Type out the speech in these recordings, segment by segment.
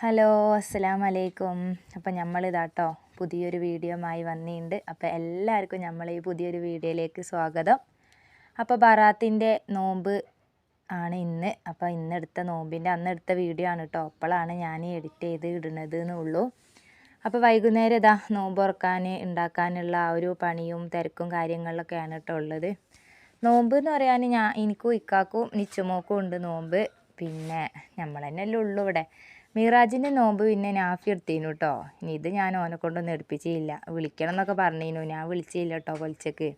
Hello അസ്സലാമു അലൈക്കും. അപ്പം നമ്മളിതാട്ടോ പുതിയൊരു വീഡിയോയുമായി വന്നിട്ടുണ്ട്. അപ്പോൾ എല്ലാവർക്കും നമ്മൾ ഈ പുതിയൊരു വീഡിയോയിലേക്ക് സ്വാഗതം. അപ്പോൾ ബറാത്തിൻ്റെ നോമ്പ് ആണ് ഇന്ന്. അപ്പോൾ ഇന്നെടുത്ത നോമ്പിൻ്റെ അന്നെടുത്ത വീഡിയോ ആണ് കേട്ടോ. അപ്പോഴാണ് ഞാൻ എഡിറ്റ് ചെയ്ത് ഇടുന്നത് എന്നുള്ളൂ. അപ്പോൾ വൈകുന്നേരം ഇതാ നോമ്പ് തുറക്കാൻ ഉണ്ടാക്കാനുള്ള ആ ഒരു പണിയും തിരക്കും കാര്യങ്ങളിലൊക്കെയാണ് കേട്ടോ ഉള്ളത്. നോമ്പ് എന്ന് പറയാൻ എനിക്കും ഇക്കാക്കും നിച്ചുമോക്കും ഉണ്ട് നോമ്പ്. പിന്നെ നമ്മൾ തന്നെയല്ലേ ഉള്ളൂ ഇവിടെ. മീറാജിൻ്റെ നോമ്പ് പിന്നെ നാഫി എടുത്തിരുന്നു കേട്ടോ. ഇനി ഇത് ഞാൻ ഓനെ കൊണ്ടൊന്നും എടുപ്പിച്ചില്ല. വിളിക്കണം എന്നൊക്കെ പറഞ്ഞിരുന്നു, ഞാൻ വിളിച്ചില്ല കേട്ടോ പൊലിച്ചക്ക്.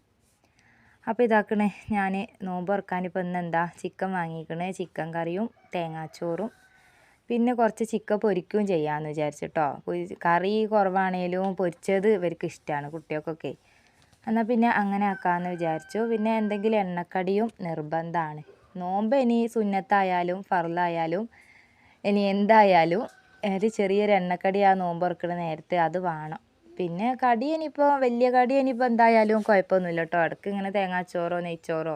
അപ്പോൾ ഇതാക്കണേ, ഞാൻ നോമ്പ് തുറക്കാനിപ്പോൾ ഇന്ന് എന്താ ചിക്കൻ വാങ്ങിക്കണേ. ചിക്കൻ കറിയും തേങ്ങാച്ചോറും പിന്നെ കുറച്ച് ചിക്കൻ പൊരിക്കുകയും ചെയ്യാമെന്ന് വിചാരിച്ചിട്ടോ. കറി കുറവാണേലും പൊരിച്ചത് ഇവർക്ക് ഇഷ്ടമാണ് കുട്ടികൾക്കൊക്കെ. എന്നാൽ പിന്നെ അങ്ങനെ ആക്കാമെന്ന് വിചാരിച്ചു. പിന്നെ എന്തെങ്കിലും എണ്ണക്കടിയും നിർബന്ധമാണ്. നോമ്പ് ഇനി സുന്നത്തായാലും ഫർളായാലും ഇനി എന്തായാലും ഒരു ചെറിയൊരു എണ്ണക്കടി ആ നോമ്പ് തുറക്കുന്ന നേരത്തെ അത് വേണം. പിന്നെ കടി ഇനിയിപ്പോൾ വലിയ കടി ഇനിയിപ്പോൾ എന്തായാലും കുഴപ്പമൊന്നുമില്ല കേട്ടോ. ഇടയ്ക്ക് ഇങ്ങനെ തേങ്ങാച്ചോറോ നെയ്ച്ചോറോ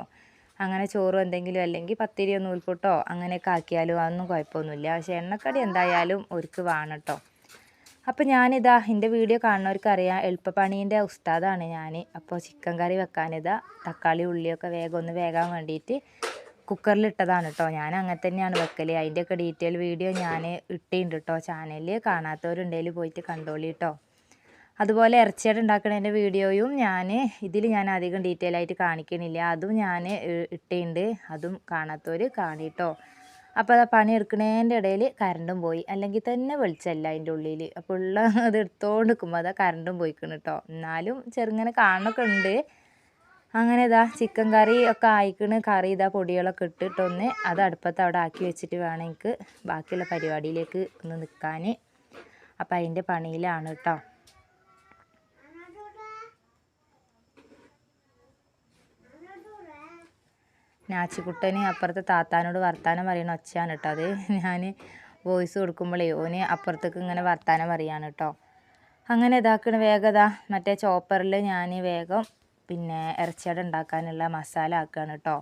അങ്ങനെ ചോറോ എന്തെങ്കിലും അല്ലെങ്കിൽ പത്തിരിയോ നൂൽപുട്ടോ അങ്ങനെയൊക്കെ ആക്കിയാലും അതൊന്നും കുഴപ്പമൊന്നുമില്ല. പക്ഷേ എണ്ണക്കടി എന്തായാലും ഒരുക്ക് വേണം കേട്ടോ. അപ്പോൾ ഞാനിതാ എൻ്റെ വീഡിയോ കാണുന്നവർക്കറിയാം എളുപ്പപ്പണീൻ്റെ ഉസ്താദാണ് ഞാൻ. അപ്പോൾ ചിക്കൻ കറി വെക്കാനിതാ തക്കാളി ഉള്ളിയൊക്കെ വേഗം ഒന്ന് വേകാൻ വേണ്ടിയിട്ട് കുക്കറിലിട്ടതാണ് കേട്ടോ. ഞാൻ അങ്ങനെ തന്നെയാണ് വെക്കൽ. അതിൻ്റെയൊക്കെ ഡീറ്റെയിൽ വീഡിയോ ഞാൻ ഇട്ടിട്ടുണ്ട് കേട്ടോ ചാനലിൽ. കാണാത്തവരുണ്ടെങ്കിൽ പോയിട്ട് കണ്ടോളി കേട്ടോ. അതുപോലെ ഇറച്ചിയുടെ ഉണ്ടാക്കുന്നതിൻ്റെ വീഡിയോയും ഞാൻ അധികം ഡീറ്റെയിൽ ആയിട്ട് കാണിക്കണില്ല. അതും ഞാൻ ഇട്ടിട്ടുണ്ട്. അതും കാണാത്തവർ കാണിട്ടോ. അപ്പോൾ അത് പണി എടുക്കുന്നതിൻ്റെ ഇടയിൽ കറണ്ടും പോയി. അല്ലെങ്കിൽ തന്നെ വെളിച്ചമല്ല അതിൻ്റെ ഉള്ളിൽ. അപ്പോൾ ഉള്ള അത് എടുത്തുകൊണ്ട് നിൽക്കുമ്പോൾ അതാ കറണ്ടും പോയിക്കണം കേട്ടോ. എന്നാലും ചെറുങ്ങനെ കാണൊക്കെ ഉണ്ട്. അങ്ങനെ ഇതാ ചിക്കൻ കറി ഒക്കെ ആയിക്കണ്. കറി ഇതാ പൊടികളൊക്കെ ഇട്ടിട്ടൊന്ന് അത് അടുപ്പത്ത് അവിടെ ആക്കി വെച്ചിട്ട് വേണം എനിക്ക് ബാക്കിയുള്ള പരിപാടിയിലേക്ക് ഒന്ന് നിൽക്കാൻ. അപ്പം അതിൻ്റെ പണിയിലാണ് കേട്ടോ. നാച്ചിക്കുട്ടന് അപ്പുറത്തെ താത്താനോട് വർത്താനം പറയുന്ന ഒച്ചയാണ് കേട്ടോ. അത് ഞാൻ വോയിസ് കൊടുക്കുമ്പോഴേ ഓന് അപ്പുറത്തേക്ക് ഇങ്ങനെ വർത്താനം പറയാണ് കേട്ടോ. അങ്ങനെ ഇതാക്കണ വേഗം ഇതാ മറ്റേ ചോപ്പറിൽ ഞാൻ വേഗം പിന്നെ ഇറച്ചിയട ഉണ്ടാക്കാനുള്ള മസാല ആക്കുകയാണ് കേട്ടോ.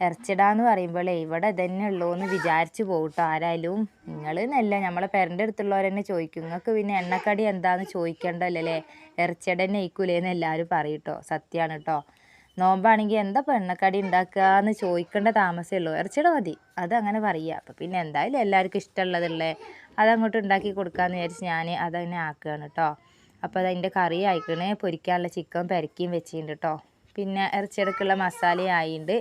ഇറച്ചിട എന്ന് പറയുമ്പോഴേ ഇവിടെ ഇതന്നെ ഉള്ളൂ എന്ന് വിചാരിച്ച് പോകും കേട്ടോ ആരായാലും. നിങ്ങൾ എന്നല്ല നമ്മളെ പേരൻ്റെ അടുത്തുള്ളവർ തന്നെ ചോദിക്കും, നിങ്ങൾക്ക് പിന്നെ എണ്ണക്കടി എന്താണെന്ന് ചോദിക്കേണ്ടല്ലേ, ഇറച്ചിയട തന്നെ ആയിക്കൂലേന്ന് എല്ലാവരും പറയും കേട്ടോ. സത്യമാണ് കേട്ടോ. നോമ്പാണെങ്കിൽ എന്താ ഇപ്പോൾ എണ്ണക്കടി ഉണ്ടാക്കുക എന്ന് ചോദിക്കേണ്ട താമസമേ ഉള്ളൂ. ഇറച്ചിയട മതി അതങ്ങനെ പറയുക. അപ്പോൾ പിന്നെ എന്തായാലും എല്ലാവർക്കും ഇഷ്ടമുള്ളതല്ലേ, അതങ്ങോട്ട് ഉണ്ടാക്കി കൊടുക്കാമെന്ന് വിചാരിച്ച് ഞാൻ അതങ്ങനെ ആക്കുകയാണ് കേട്ടോ. അപ്പോൾ അതിൻ്റെ കറി ആയിക്കണേ. പൊരിക്കാനുള്ള ചിക്കൻ പെരക്കിയും വെച്ചിട്ടുണ്ട് കേട്ടോ. പിന്നെ ഇറച്ചിയെടുക്കുള്ള മസാല ആയിട്ടുണ്ട്.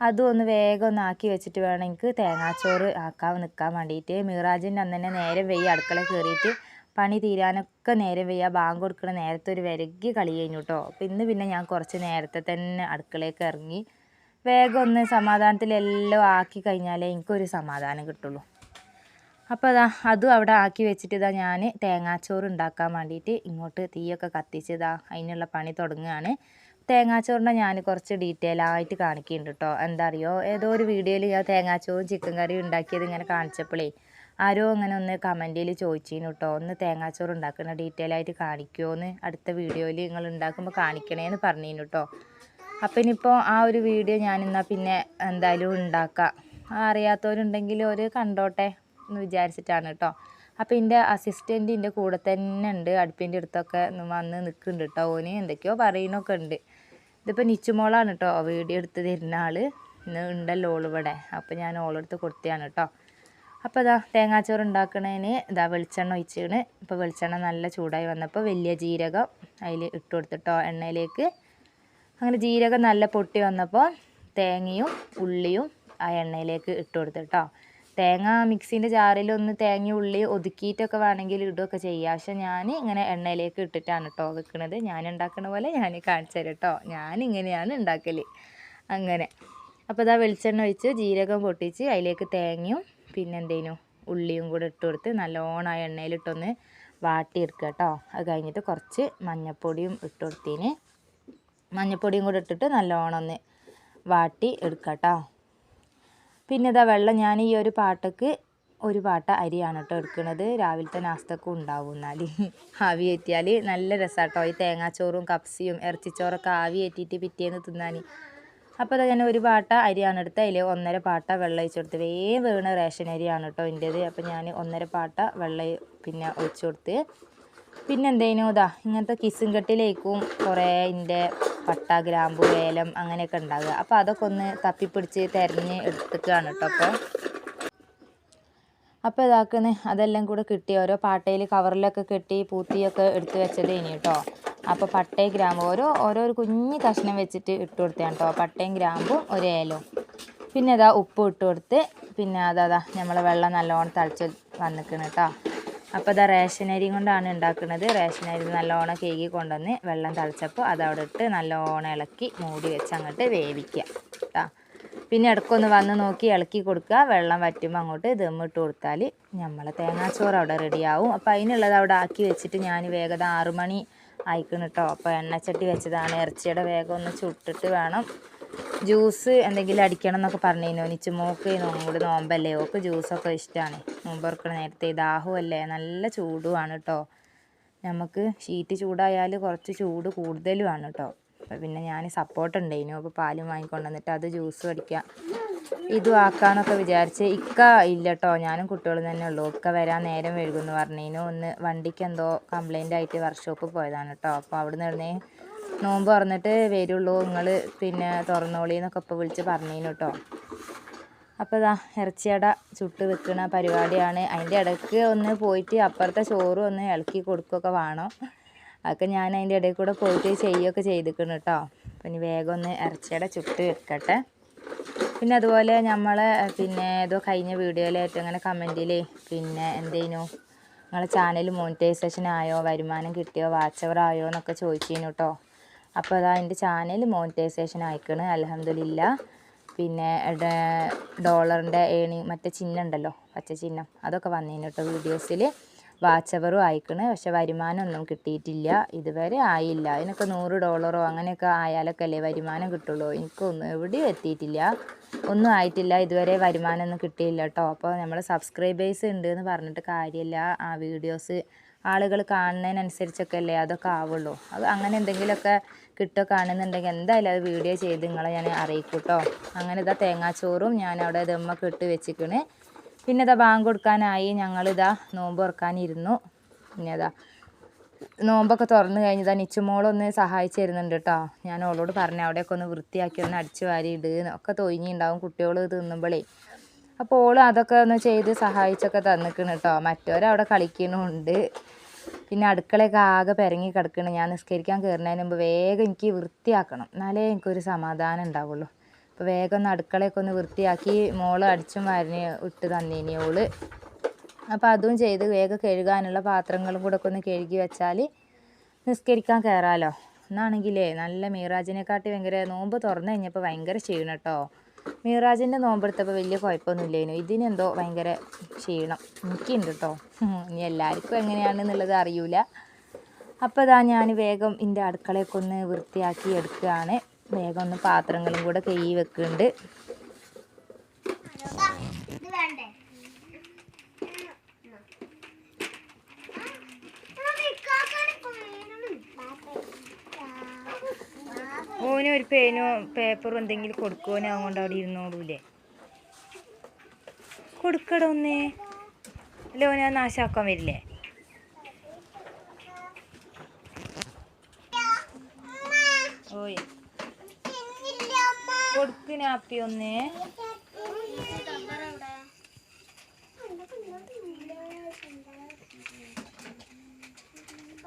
അതും ഒന്ന് വേഗം ഒന്ന് ആക്കി വെച്ചിട്ട് വേണം എനിക്ക് തേങ്ങാച്ചോറ് ആക്കാൻ നിൽക്കാൻ വേണ്ടിയിട്ട്. മിറാജിൻ്റെ അന്ന് തന്നെ നേരം വെയ്യ അടുക്കള കയറിയിട്ട് പണി തീരാനൊക്കെ നേരം വെയ്യ. ബാങ്ക് കൊടുക്കുന്ന നേരത്തെ ഒരു വിരകി കളി കഴിഞ്ഞു കേട്ടോ. അപ്പോൾ ഇന്ന് പിന്നെ ഞാൻ കുറച്ച് നേരത്തെ തന്നെ അടുക്കളയ്ക്ക് ഇറങ്ങി വേഗം ഒന്ന് സമാധാനത്തിലെല്ലാം ആക്കി കഴിഞ്ഞാലേ എനിക്കൊരു സമാധാനം കിട്ടുള്ളൂ. അപ്പോൾ അതും അവിടെ ആക്കി വെച്ചിട്ട് ഞാൻ തേങ്ങാച്ചോറ് ഉണ്ടാക്കാൻ വേണ്ടിയിട്ട് ഇങ്ങോട്ട് തീയൊക്കെ കത്തിച്ചതാ അതിനുള്ള പണി തുടങ്ങുകയാണ്. തേങ്ങാച്ചോറിനെ ഞാൻ കുറച്ച് ഡീറ്റെയിൽ ആയിട്ട് കാണിക്കുന്നുണ്ട് കേട്ടോ. എന്താ അറിയോ, ഏതോ ഒരു വീഡിയോയിൽ ഞാൻ തേങ്ങാച്ചോറും ചിക്കൻ കറിയും ഉണ്ടാക്കിയത് ഇങ്ങനെ കാണിച്ചപ്പോഴേ ആരോ അങ്ങനെ ഒന്ന് കമൻറ്റിൽ ചോദിച്ചിരുന്നു കേട്ടോ, ഒന്ന് തേങ്ങാച്ചോറ് ഉണ്ടാക്കുന്ന ഡീറ്റെയിൽ ആയിട്ട് കാണിക്കുമോ എന്ന് അടുത്ത വീഡിയോയിൽ നിങ്ങൾ ഉണ്ടാക്കുമ്പോൾ കാണിക്കണേന്ന് പറഞ്ഞിരുന്നു കേട്ടോ. അപ്പം ഇനിയിപ്പോൾ ആ ഒരു വീഡിയോ ഞാനിന്നാൽ പിന്നെ എന്തായാലും ഉണ്ടാക്കാം. അറിയാത്തവരുണ്ടെങ്കിൽ ഒരു കണ്ടോട്ടെ എന്ന് വിചാരിച്ചിട്ടാണ് കേട്ടോ. അപ്പോൾ എൻ്റെ അസിസ്റ്റൻ്റ് എൻ്റെ കൂടെ തന്നെ ഉണ്ട്. അടുപ്പിൻ്റെ അടുത്തൊക്കെ വന്ന് നിൽക്കുന്നുണ്ട് കേട്ടോ. ഓന് എന്തൊക്കെയോ പറയുന്നൊക്കെ ഉണ്ട്. ഇതിപ്പോൾ നിച്ചുമോളാണ് കേട്ടോ വീഡിയോ എടുത്ത് തരുന്ന ആൾ. ഇന്ന് ഉണ്ടല്ലോ ഓളിവിടെ. അപ്പോൾ ഞാൻ ഓളെടുത്ത് കൊടുത്തതാണ് കേട്ടോ. അപ്പോൾ തേങ്ങാച്ചോറ് ഉണ്ടാക്കണതിന് വെളിച്ചെണ്ണ ഒഴിച്ചാണ്. ഇപ്പോൾ വെളിച്ചെണ്ണ നല്ല ചൂടായി വന്നപ്പോൾ വലിയ ജീരകം അതിൽ ഇട്ട് കൊടുത്തിട്ടോ എണ്ണയിലേക്ക്. അങ്ങനെ ജീരകം നല്ല പൊട്ടി വന്നപ്പോൾ തേങ്ങയും ഉള്ളിയും ആ എണ്ണയിലേക്ക് ഇട്ട് കൊടുത്തിട്ടോ. തേങ്ങ മിക്സീൻ്റെ ജാറിലൊന്ന് തേങ്ങ ഉള്ളി ഒതുക്കിയിട്ടൊക്കെ വേണമെങ്കിൽ ഇടുകയൊക്കെ ചെയ്യാം. പക്ഷെ ഞാൻ ഇങ്ങനെ എണ്ണയിലേക്ക് ഇട്ടിട്ടാണ് കേട്ടോ വെക്കുന്നത്. ഞാൻ ഉണ്ടാക്കുന്ന പോലെ ഞാൻ കാണിച്ചു തരാം കേട്ടോ. ഞാനിങ്ങനെയാണ് ഉണ്ടാക്കൽ. അങ്ങനെ അപ്പോൾ വെളിച്ചെണ്ണ ഒഴിച്ച് ജീരകം പൊട്ടിച്ച് അതിലേക്ക് തേങ്ങയും പിന്നെ ഉള്ളിയും കൂടെ ഇട്ട് കൊടുത്ത് നല്ലോണം ആ എണ്ണയിലിട്ടൊന്ന് വാട്ടിയെടുക്കുക കേട്ടോ. അത് കഴിഞ്ഞിട്ട് കുറച്ച് മഞ്ഞൾപ്പൊടിയും ഇട്ട് കൊടുത്തതിന് മഞ്ഞൾപ്പൊടിയും കൂടെ ഇട്ടിട്ട് നല്ലോണം ഒന്ന് വാട്ടി എടുക്കുക കേട്ടോ. പിന്നെ വെള്ളം ഞാൻ ഈ ഒരു പാട്ടക്ക് ഒരു പാട്ട അരിയാണ് കേട്ടോ എടുക്കുന്നത്. രാവിലത്തെ നാസ്തക്കും ഉണ്ടാവും. എന്നാൽ ആവി കയറ്റിയാൽ നല്ല രസമാണ് കേട്ടോ. ഈ തേങ്ങാച്ചോറും കപ്സിയും ഇറച്ചിച്ചോറൊക്കെ ആവി കയറ്റിയിട്ട് പിറ്റേന്ന് തിന്നാൻ അപ്പോൾ അതങ്ങനെ ഒരു പാട്ട അരിയാണ് എടുത്ത് അതിൽ 1.5 പാട്ട വെള്ളം ഒഴിച്ച് കൊടുത്ത് വീണ റേഷൻ അരിയാണ് കേട്ടോ എൻ്റേത്. അപ്പോൾ ഞാൻ 1.5 പാട്ട വെള്ളം പിന്നെ ഒഴിച്ച് കൊടുത്ത്. പിന്നെ എന്തേനു ഇതാ ഇങ്ങനത്തെ കിസ്സും കെട്ടിലേക്കും കുറേ ഇതിൻ്റെ പട്ട ഗ്രാമ്പു ഏലം അങ്ങനെയൊക്കെ ഉണ്ടാകുക. അപ്പോൾ അതൊക്കെ ഒന്ന് തപ്പിപ്പിടിച്ച് തിരഞ്ഞ് എടുത്തിട്ടാണ് കേട്ടോ. അപ്പോൾ ഇതാക്കുന്നത് അതെല്ലാം കൂടെ കിട്ടി ഓരോ പാട്ടയിൽ കവറിലൊക്കെ കെട്ടി പൂത്തിയൊക്കെ എടുത്ത് വെച്ചത് ഇനി കേട്ടോ. അപ്പോൾ പട്ടയും ഗ്രാമ്പും ഓരോ കുഞ്ഞ് കഷ്ണം വെച്ചിട്ട് ഇട്ട് കൊടുത്തതാണ് കേട്ടോ. പട്ടയും ഗ്രാമ്പും ഒരു ഏലവും. പിന്നെ ഇതാ ഉപ്പ് ഇട്ട് കൊടുത്ത് പിന്നെ അതാ നമ്മൾ വെള്ളം നല്ലോണം തിളച്ച് വന്നിക്കണം കേട്ടോ. അപ്പോൾ ഇതാ റേഷനരി കൊണ്ടാണ് ഉണ്ടാക്കുന്നത്. റേഷനരി നല്ലോണം കേകി കൊണ്ടുവന്ന് വെള്ളം തിളച്ചപ്പോൾ അതവിടെ ഇട്ട് നല്ലോണം ഇളക്കി മൂടി വെച്ച് അങ്ങോട്ട് വേവിക്കുക കേട്ടോ. പിന്നെ ഇടയ്ക്കൊന്ന് വന്ന് നോക്കി ഇളക്കി കൊടുക്കുക. വെള്ളം വറ്റുമ്പോൾ അങ്ങോട്ട് ദമ്മിട്ട് കൊടുത്താൽ നമ്മളെ തേങ്ങാച്ചോറ് അവിടെ റെഡിയാവും. അപ്പോൾ അതിനുള്ളത് അവിടെ ആക്കി വെച്ചിട്ട് ഞാൻ വേഗം 6 മണി ആയിക്കണം കേട്ടോ. അപ്പോൾ എണ്ണച്ചട്ടി വെച്ചതാണ്. ഇറച്ചിയുടെ വേഗം ഒന്ന് ചുട്ടിട്ട് വേണം ജ്യൂസ് എന്തെങ്കിലും അടിക്കണം എന്നൊക്കെ പറഞ്ഞിരുന്നു. നിച്ചുമോക്ക് കൂടി നോമ്പല്ലേ, ഓക്ക് ജ്യൂസൊക്കെ ഇഷ്ടമാണ്. നോമ്പ് തുറക്കണ നേരത്തെ ദാഹമല്ലേ, നല്ല ചൂടുമാണ് കേട്ടോ. നമുക്ക് ഷീറ്റ് ചൂടായാൽ കുറച്ച് ചൂട് കൂടുതലുമാണ് കേട്ടോ. അപ്പോൾ പിന്നെ ഞാൻ സപ്പോർട്ട് ഉണ്ടായിരുന്നു. അപ്പോൾ പാലും വാങ്ങിക്കൊണ്ട് വന്നിട്ട് അത് ജ്യൂസ് അടിക്കാം ഇതും ആക്കാമെന്നൊക്കെ വിചാരിച്ച്. ഇക്ക ഇല്ല കേട്ടോ, ഞാനും കുട്ടികളും തന്നെ ഉള്ളൂ. ഇക്ക വരാൻ നേരം വൈകുമെന്ന് പറഞ്ഞതിന് ഒന്ന് വണ്ടിക്ക് എന്തോ കംപ്ലൈൻ്റ് ആയിട്ട് വർക്ക്ഷോപ്പിൽ പോയതാണ് കേട്ടോ. അപ്പോൾ അവിടെ നിന്ന് നോമ്പ് തുറന്നിട്ട് വരുള്ളൂ നിങ്ങൾ പിന്നെ തുറന്നോളി എന്നൊക്കെ ഇപ്പോൾ വിളിച്ച് പറഞ്ഞതിന് കേട്ടോ. അപ്പോൾ ഇതാ ഇറച്ചിയട ചുട്ട് വെക്കുന്ന പരിപാടിയാണ്. അതിൻ്റെ ഇടയ്ക്ക് ഒന്ന് പോയിട്ട് അപ്പുറത്തെ ചോറ് ഒന്ന് ഇളക്കി കൊടുക്കുകയൊക്കെ വേണം. അതൊക്കെ ഞാൻ അതിൻ്റെ ഇടയിൽ കൂടെ പോയിട്ട് ചെയ്യുകയൊക്കെ ചെയ്തിരിക്കണം കേട്ടോ. പിന്നെ വേഗം ഒന്ന് ഇറച്ചിയട ചുട്ട് വെക്കട്ടെ. പിന്നെ അതുപോലെ നമ്മളെ പിന്നെ ഏതോ കഴിഞ്ഞ വീഡിയോയിലായിട്ട് അങ്ങനെ കമൻറ്റിൽ പിന്നെ എന്തേനു നിങ്ങളെ ചാനൽ മോണിറ്റൈസേഷൻ ആയോ, വരുമാനം കിട്ടിയോ, വാച്ച് അവർ ആയോ എന്നൊക്കെ ചോദിച്ചിരുന്നു കേട്ടോ. അപ്പോൾ അതാ എൻ്റെ ചാനൽ മോണിറ്റൈസേഷൻ ആയിക്കണ് അൽഹംദുലില്ലാ. പിന്നെ ഡോളറിൻ്റെ മറ്റേ ചിഹ്നം ഉണ്ടല്ലോ, പച്ച ചിഹ്നം, അതൊക്കെ വന്നിരുന്നു കേട്ടോ വീഡിയോസിൽ. വാച്ച് അവറും ആയിക്കണ്. പക്ഷെ വരുമാനമൊന്നും കിട്ടിയിട്ടില്ല, ഇതുവരെ ആയില്ല. അതിനൊക്കെ $100 അങ്ങനെയൊക്കെ ആയാലൊക്കെ അല്ലേ വരുമാനം കിട്ടുള്ളൂ. എനിക്കൊന്നും എവിടെയും എത്തിയിട്ടില്ല, ഒന്നും ആയിട്ടില്ല ഇതുവരെ, വരുമാനമൊന്നും കിട്ടിയില്ല കേട്ടോ. അപ്പോൾ നമ്മൾ സബ്സ്ക്രൈബേഴ്സ് ഉണ്ട് എന്ന് പറഞ്ഞിട്ട് കാര്യമില്ല. ആ വീഡിയോസ് ആളുകൾ കാണുന്നതിനനുസരിച്ചൊക്കെ അല്ലേ അതൊക്കെ ആവുള്ളൂ. അത് അങ്ങനെ എന്തെങ്കിലുമൊക്കെ കിട്ടുക കാണുന്നുണ്ടെങ്കിൽ എന്തായാലും അത് വീഡിയോ ചെയ്ത് നിങ്ങളെ ഞാൻ അറിയിക്കും കേട്ടോ. അങ്ങനെ ഇതാ തേങ്ങാച്ചോറും ഞാൻ അവിടെ ദമ്മൊക്കെ ഇട്ട് വെച്ചിക്കണ്. പിന്നെ ഇതാ ബാങ്ക് കൊടുക്കാനായി, ഞങ്ങളിതാ നോമ്പ് തുറക്കാനിരുന്നു. പിന്നെ ഇതാ നോമ്പൊക്കെ തുറന്ന് കഴിഞ്ഞതാ നിച്ചുമോളൊന്ന് സഹായിച്ച് തരുന്നുണ്ട് കേട്ടോ. ഞാൻ അവളോട് പറഞ്ഞു അവിടെയൊക്കെ ഒന്ന് വൃത്തിയാക്കി ഒന്ന് അടിച്ചു വാരി ഒക്കെ തൊഴിഞ്ഞിണ്ടാവും കുട്ടികൾ തിന്നുമ്പോഴേ. അപ്പോൾ ഓൾ അതൊക്കെ ഒന്ന് ചെയ്ത് സഹായിച്ചൊക്കെ തന്നിക്കണം കേട്ടോ. മറ്റവരവിടെ കളിക്കണമുണ്ട്. പിന്നെ അടുക്കളയൊക്കെ ആകെ പെരങ്ങി കിടക്കണം. ഞാൻ നിസ്കരിക്കാൻ കയറുന്നതിന് മുമ്പ് വേഗം എനിക്ക് വൃത്തിയാക്കണം, എന്നാലേ എനിക്കൊരു സമാധാനം ഉണ്ടാവുള്ളൂ. അപ്പോൾ വേഗം ഒന്ന് അടുക്കളയൊക്കെ ഒന്ന് വൃത്തിയാക്കി മോള് അടിച്ചും വാരിന് ഇട്ട് തന്നീനി ഓള്. അപ്പോൾ അതും ചെയ്ത് വേഗം കഴുകാനുള്ള പാത്രങ്ങളും കൂടെ ഒക്കെ ഒന്ന് കഴുകി വെച്ചാൽ നിസ്കരിക്കാൻ കയറാമല്ലോ. എന്നാണെങ്കിലേ നല്ല മീറാജിനെക്കാട്ടി ഭയങ്കര നോമ്പ് തുറന്നു കഴിഞ്ഞപ്പോൾ ഭയങ്കര ക്ഷീണം കേട്ടോ. മീറാജിൻ്റെ നോമ്പെടുത്തപ്പോൾ വലിയ കുഴപ്പമൊന്നുമില്ലേനു, ഇതിനെന്തോ ഭയങ്കര ക്ഷീണം എനിക്കുണ്ട് കേട്ടോ. ഇനി എല്ലാവർക്കും എങ്ങനെയാണെന്നുള്ളത് അറിയില്ല. അപ്പോൾ ഇതാ ഞാൻ വേഗം എൻ്റെ അടുക്കളയൊക്കെ ഒന്ന് വൃത്തിയാക്കി എടുക്കുകയാണ്. വേഗം ഒന്ന് പാത്രങ്ങളും കൂടെ കഴുകി വെക്കുന്നുണ്ട്. ഓന് ഒരു പേനോ പേപ്പറും എന്തെങ്കിലും കൊടുക്കുമോനോ അതുകൊണ്ട് അവിടെ ഇരുന്നോളൂലേ, കൊടുക്കട ഒന്നേ, അല്ലേ ഓനെ നാശാക്കാൻ വരില്ലേ. ഓയ് കൊടുക്കിനാപ്പി ഒന്നേ.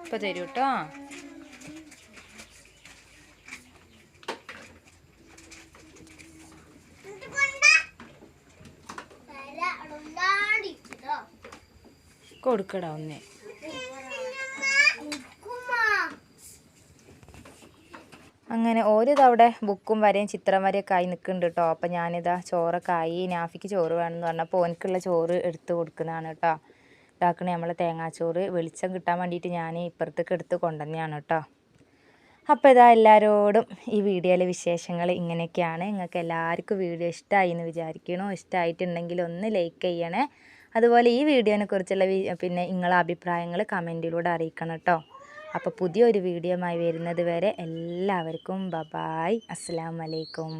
ഇപ്പൊ തരൂ കേട്ടോ. കൊടുക്കടാ ഒന്നേ. അങ്ങനെ ഓരിതവിടെ ബുക്കും വരെയും ചിത്രം വരെയൊക്കെ ആയി നിൽക്കുന്നുണ്ട് കേട്ടോ. അപ്പം ഞാനിതാ ചോറൊക്കെ ആയി, നാഫിക്ക് ചോറ് വേണമെന്ന് പറഞ്ഞപ്പോൾ ഓനിക്കുള്ള ചോറ് എടുത്ത് കൊടുക്കുന്നതാണ് കേട്ടോ. ഇതാക്കണേ നമ്മളെ തേങ്ങാച്ചോറ് വെളിച്ചം കിട്ടാൻ വേണ്ടിയിട്ട് ഞാൻ ഇപ്പുറത്തേക്ക് എടുത്ത് കൊണ്ടുവന്നെയാണ് കേട്ടോ. അപ്പോൾ ഇതാ എല്ലാവരോടും ഈ വീഡിയോയിലെ വിശേഷങ്ങൾ ഇങ്ങനെയൊക്കെയാണ്. നിങ്ങൾക്ക് എല്ലാവർക്കും വീഡിയോ ഇഷ്ടമായി എന്ന് വിചാരിക്കണോ. ഇഷ്ടമായിട്ടുണ്ടെങ്കിൽ ഒന്ന് ലൈക്ക് ചെയ്യണേ. അതുപോലെ ഈ വീഡിയോനെ കുറിച്ചുള്ള പിന്നെ നിങ്ങളെ അഭിപ്രായങ്ങൾ കമൻറ്റിലൂടെ അറിയിക്കണം കേട്ടോ. അപ്പോൾ പുതിയൊരു വീഡിയോയുമായി വരുന്നത് വരെ എല്ലാവർക്കും ബൈ. അസ്സലാമു അലൈക്കും.